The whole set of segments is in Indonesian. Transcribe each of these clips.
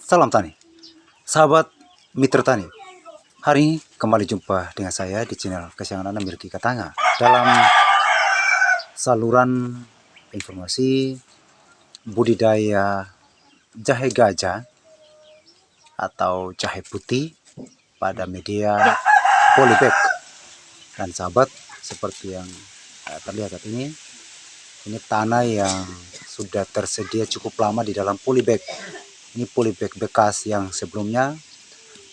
Salam tani, sahabat mitra tani. Hari ini kembali jumpa dengan saya di channel kesayangan Anda Milky Katanga dalam saluran informasi budidaya jahe gajah atau jahe putih pada media polybag. Dan sahabat, seperti yang terlihat saat ini tanah yang sudah tersedia cukup lama di dalam polybag. Ini polybag bekas yang sebelumnya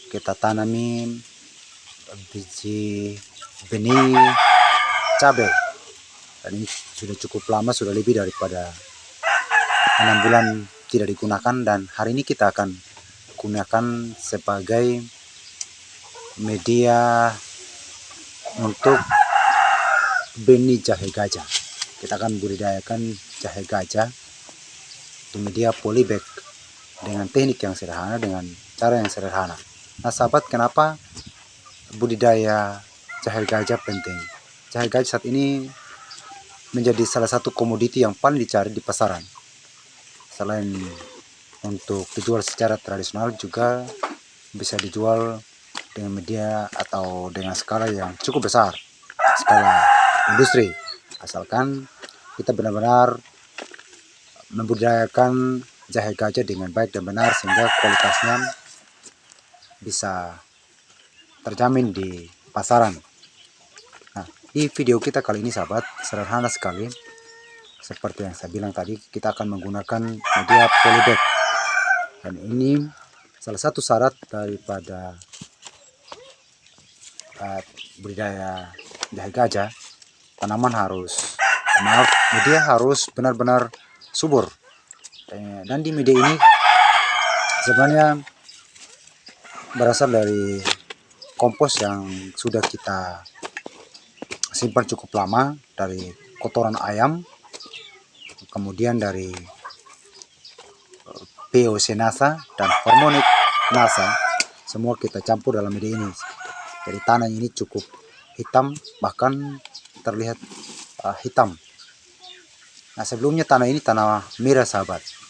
kita tanami biji benih cabai, dan ini sudah cukup lama, sudah lebih daripada 6 bulan tidak digunakan, dan hari ini kita akan gunakan sebagai media untuk benih jahe gajah. Kita akan budidayakan jahe gajah di media polybag dengan teknik yang sederhana, dengan cara yang sederhana. Nah sahabat, kenapa budidaya jahe gajah penting? Jahe gajah saat ini menjadi salah satu komoditi yang paling dicari di pasaran. Selain untuk dijual secara tradisional, juga bisa dijual dengan media atau dengan skala yang cukup besar, skala industri, asalkan kita benar-benar membudidayakan jahe gajah dengan baik dan benar, sehingga kualitasnya bisa terjamin di pasaran. Nah, di video kita kali ini sahabat, sederhana sekali. Seperti yang saya bilang tadi, kita akan menggunakan media polybag. Dan ini salah satu syarat daripada budidaya jahe gajah. Tanaman harus, media harus benar-benar subur. Dan di media ini sebenarnya berasal dari kompos yang sudah kita simpan cukup lama, dari kotoran ayam, kemudian dari POC NASA dan hormonik NASA, semua kita campur dalam media ini. Jadi tanah ini cukup hitam, bahkan terlihat hitam. Nah sebelumnya tanah ini tanah merah sahabat.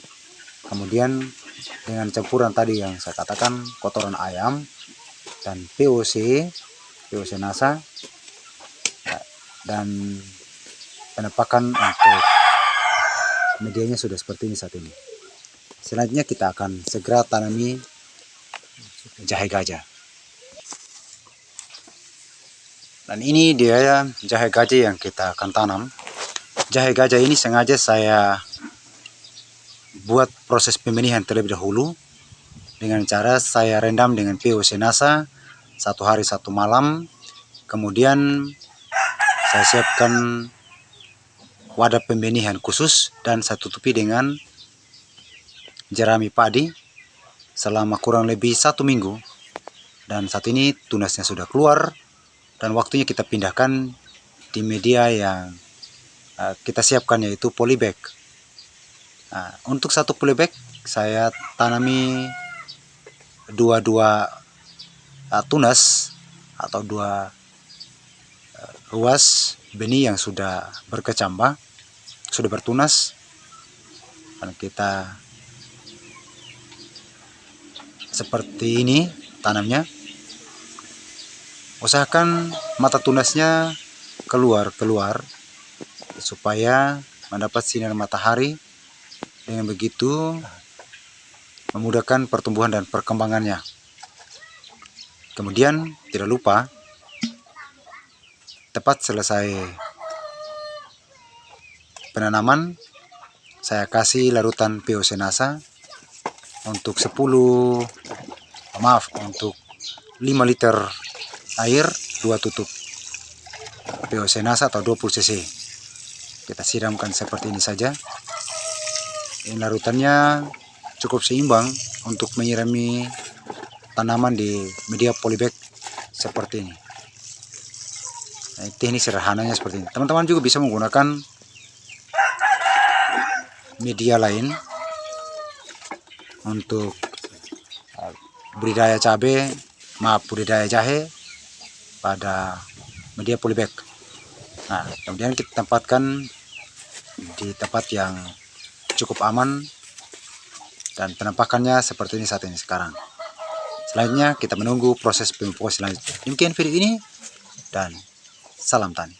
Kemudian dengan campuran tadi yang saya katakan, kotoran ayam dan POC NASA, dan penampakan untuk medianya sudah seperti ini saat ini. Selanjutnya kita akan segera tanami jahe gajah. Dan ini dia jahe gajah yang kita akan tanam. Jahe gajah ini sengaja saya buat proses pembenihan terlebih dahulu dengan cara saya rendam dengan POC NASA 1 hari 1 malam. Kemudian saya siapkan wadah pembenihan khusus dan saya tutupi dengan jerami padi selama kurang lebih 1 minggu. Dan saat ini tunasnya sudah keluar dan waktunya kita pindahkan di media yang kita siapkan, yaitu polybag. Nah, untuk 1 polybag saya tanami 2 tunas atau 2 ruas benih yang sudah berkecambah, sudah bertunas. Dan kita seperti ini tanamnya. Usahakan mata tunasnya keluar supaya mendapat sinar matahari. Dengan begitu memudahkan pertumbuhan dan perkembangannya. Kemudian tidak lupa, tepat selesai penanaman, saya kasih larutan POC NASA untuk 5 liter air, 2 tutup POC NASA atau 20 cc. Kita siramkan seperti ini saja. Ini larutannya cukup seimbang untuk menyirami tanaman di media polybag seperti ini. Nah, teknik sederhananya seperti ini. Teman-teman juga bisa menggunakan media lain untuk budidaya budidaya jahe pada media polybag. Nah, kemudian kita tempatkan di tempat yang cukup aman dan penampakannya seperti ini saat ini sekarang. Selanjutnya kita menunggu proses pemupukan selanjutnya. Demikian video ini dan salam tani.